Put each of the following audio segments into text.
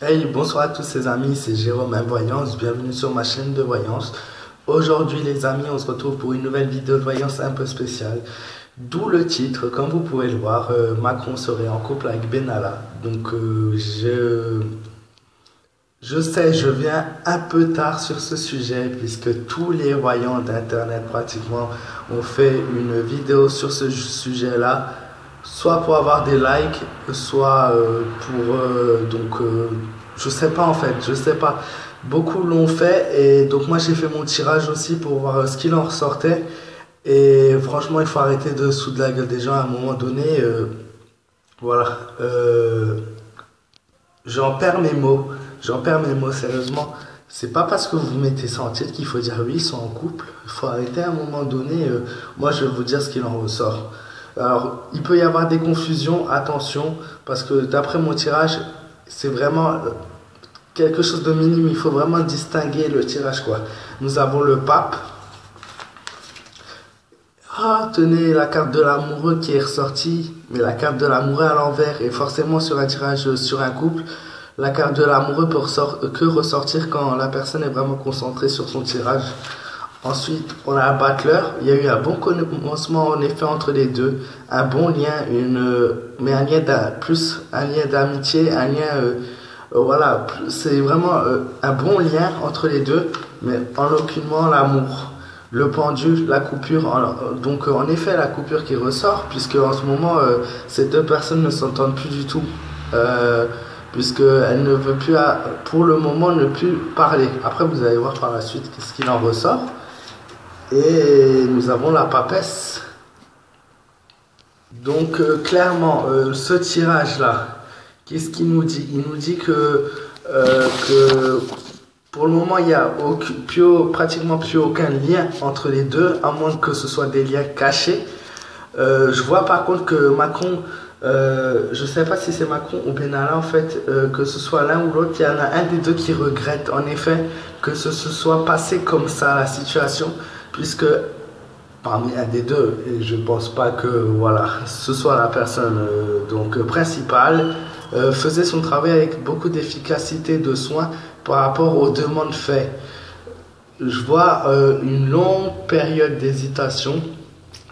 Hey, bonsoir à tous ces amis, c'est Jérôme Voyance, bienvenue sur ma chaîne de voyance. Aujourd'hui les amis, on se retrouve pour une nouvelle vidéo de voyance un peu spéciale. D'où le titre, comme vous pouvez le voir, Macron serait en couple avec Benalla. Donc je sais, je viens un peu tard sur ce sujet puisque tous les voyants d'internet pratiquement ont fait une vidéo sur ce sujet-là, soit pour avoir des likes, soit je sais pas en fait, je sais pas. Beaucoup l'ont fait et donc moi j'ai fait mon tirage aussi pour voir ce qu'il en ressortait. Et franchement, il faut arrêter de se foutre de la gueule des gens à un moment donné. Voilà. J'en perds mes mots. J'en perds mes mots, sérieusement. C'est pas parce que vous mettez ça en titre qu'il faut dire oui, ils sont en couple. Il faut arrêter à un moment donné. Moi, je vais vous dire ce qu'il en ressort. Alors, il peut y avoir des confusions, attention, parce que d'après mon tirage, c'est vraiment quelque chose de minime. Il faut vraiment distinguer le tirage, quoi. Nous avons le pape. Ah, tenez la carte de l'amoureux qui est ressortie, mais la carte de l'amoureux à l'envers, et forcément sur un tirage sur un couple, la carte de l'amoureux peut que ressortir quand la personne est vraiment concentrée sur son tirage. Ensuite, on a un battleur, il y a eu un bon commencement en effet entre les deux, un bon lien, mais un lien plus un lien d'amitié, un lien, voilà, c'est vraiment un bon lien entre les deux, mais en aucunement l'amour. Le pendu, la coupure, donc en effet la coupure qui ressort, puisque en ce moment ces deux personnes ne s'entendent plus du tout, puisqu'elle ne veut plus, pour le moment, ne plus parler. Après vous allez voir par la suite ce qu'il en ressort. Et nous avons la papesse. Donc clairement, ce tirage-là, qu'est-ce qu'il nous dit? Il nous dit que pour le moment, il n'y a pratiquement plus aucun lien entre les deux, à moins que ce soit des liens cachés. Je vois par contre que Macron, je ne sais pas si c'est Macron ou Benalla en fait, que ce soit l'un ou l'autre, il y en a un des deux qui regrette en effet que ce se soit passé comme ça la situation, puisque parmi un des deux, et je ne pense pas que voilà, ce soit la personne principale, faisait son travail avec beaucoup d'efficacité, de soin par rapport aux demandes faites. Je vois une longue période d'hésitation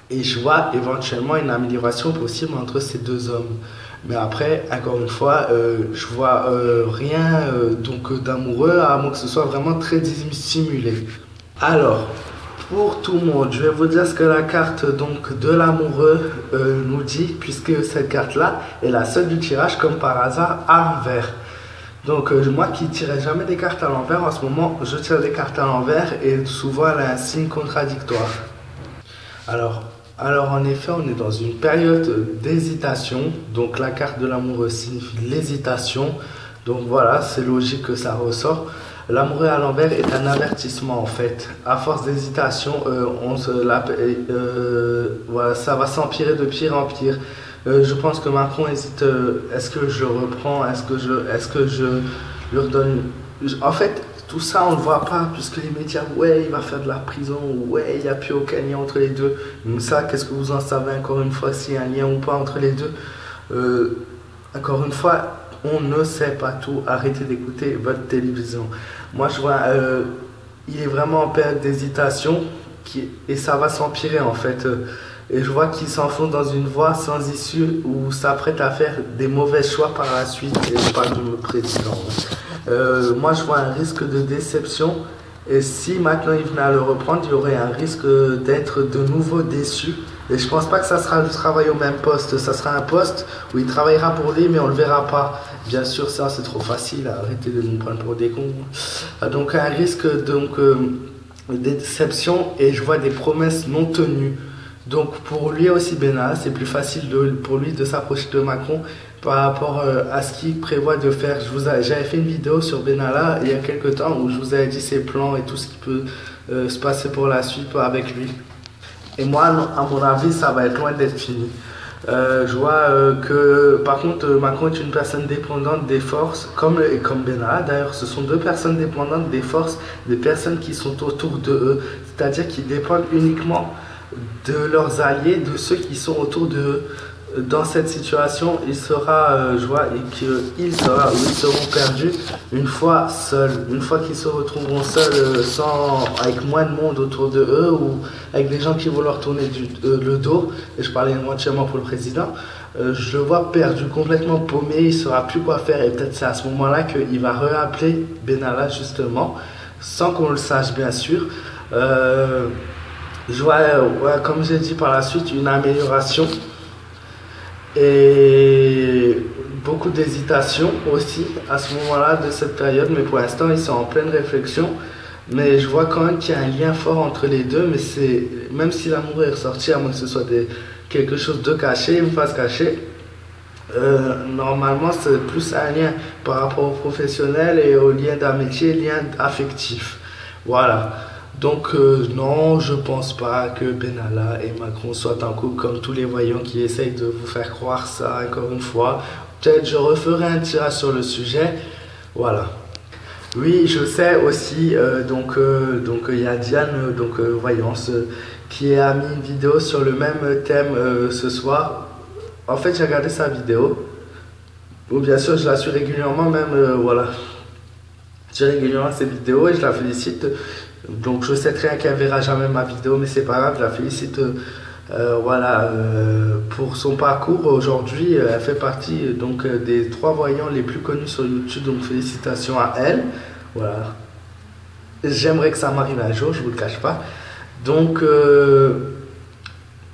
et je vois éventuellement une amélioration possible entre ces deux hommes. Mais après, encore une fois, je vois rien d'amoureux, à moins que ce soit vraiment très dissimulé. Alors, pour tout le monde, je vais vous dire ce que la carte de l'amoureux nous dit, puisque cette carte-là est la seule du tirage, comme par hasard, à l'envers. Donc moi qui tirais jamais des cartes à l'envers, en ce moment je tire des cartes à l'envers et souvent elle a un signe contradictoire. Alors en effet on est dans une période d'hésitation, donc la carte de l'amoureux signifie l'hésitation, donc voilà c'est logique que ça ressort. L'amoureux à l'envers est un avertissement en fait. À force d'hésitation, voilà, ça va s'empirer de pire en pire. Je pense que Macron hésite. Est-ce que je reprends? Est-ce que je lui redonne? En fait, tout ça on ne le voit pas puisque les médias, ouais, il va faire de la prison, ouais, il n'y a plus aucun lien entre les deux. Donc ça, qu'est-ce que vous en savez encore une fois s'il y a un lien ou pas entre les deux? Encore une fois, on ne sait pas tout. Arrêtez d'écouter votre télévision. Moi, je vois, il est vraiment en période d'hésitation et ça va s'empirer en fait. Et je vois qu'il s'enfonce dans une voie sans issue où s'apprête à faire des mauvais choix par la suite. Et je parle du président. Moi, je vois un risque de déception. Et si maintenant il venait à le reprendre, il y aurait un risque d'être de nouveau déçu. Et je pense pas que ça sera le travail au même poste. Ça sera un poste où il travaillera pour lui, mais on le verra pas. Bien sûr, ça c'est trop facile. Arrêtez de nous prendre pour des cons. Donc un risque de déception et je vois des promesses non tenues. Donc pour lui aussi Benalla, c'est plus facile pour lui de s'approcher de Macron par rapport à ce qu'il prévoit de faire. J'avais fait une vidéo sur Benalla il y a quelques temps où je vous avais dit ses plans et tout ce qui peut se passer pour la suite avec lui. Et moi, à mon avis, ça va être loin d'être fini. Je vois que par contre Macron est une personne dépendante des forces, comme Benalla d'ailleurs, ce sont deux personnes dépendantes des forces, des personnes qui sont autour de eux, c'est-à-dire qui dépendent uniquement de leurs alliés, de ceux qui sont autour de eux. dans cette situation, il sera, je vois, et qu'ils sera, ou ils seront perdus une fois seuls, une fois qu'ils se retrouveront seuls, avec moins de monde autour de eux ou avec des gens qui vont leur tourner le dos. Et je parlais éventuellement pour le président. Je le vois perdu, complètement paumé, il ne saura plus quoi faire. Et peut-être c'est à ce moment-là qu'il va réappeler Benalla justement, sans qu'on le sache bien sûr. Je vois, ouais, comme j'ai dit par la suite, une amélioration et beaucoup d'hésitation aussi à ce moment-là de cette période, mais pour l'instant ils sont en pleine réflexion. Mais je vois quand même qu'il y a un lien fort entre les deux, mais c'est même si l'amour est ressorti, à moins que ce soit quelque chose de caché, une phase cachée, normalement c'est plus un lien par rapport au professionnel et au lien d'amitié, lien affectif. Voilà. Donc non, je pense pas que Benalla et Macron soient en couple comme tous les voyants qui essayent de vous faire croire ça encore une fois. Peut-être je referai un tirage sur le sujet. Voilà. Oui, je sais aussi, donc il y a Diane, Voyance, qui a mis une vidéo sur le même thème ce soir. En fait, j'ai regardé sa vidéo. Bon, bien sûr, je la suis régulièrement, même, voilà. J'ai régulièrement ses vidéos et je la félicite. Donc je sais très bien qu'elle verra jamais ma vidéo, mais c'est pas grave, je la félicite pour son parcours. Aujourd'hui, elle fait partie des 3 voyants les plus connus sur YouTube, donc félicitations à elle. Voilà. J'aimerais que ça m'arrive un jour, je vous le cache pas. Donc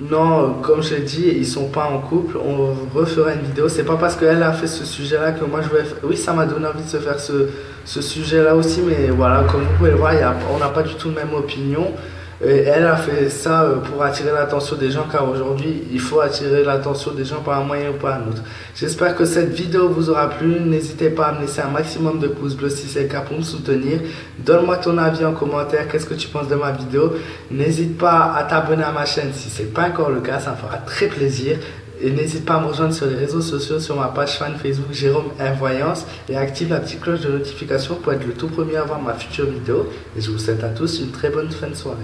non, comme je l'ai dit, ils sont pas en couple. On refera une vidéo. C'est pas parce qu'elle a fait ce sujet-là que moi je vais. Oui, ça m'a donné envie de se faire ce sujet-là aussi, mais voilà, comme vous pouvez le voir, on n'a pas du tout la même opinion. Et elle a fait ça pour attirer l'attention des gens, car aujourd'hui, il faut attirer l'attention des gens par un moyen ou par un autre. J'espère que cette vidéo vous aura plu. N'hésitez pas à me laisser un maximum de pouces bleus si c'est le cas pour me soutenir. Donne-moi ton avis en commentaire. Qu'est-ce que tu penses de ma vidéo? N'hésite pas à t'abonner à ma chaîne si ce n'est pas encore le cas. Ça me fera très plaisir. Et n'hésite pas à me rejoindre sur les réseaux sociaux, sur ma page fan Facebook Jérôme Voyance, et active la petite cloche de notification pour être le tout premier à voir ma future vidéo. Et je vous souhaite à tous une très bonne fin de soirée.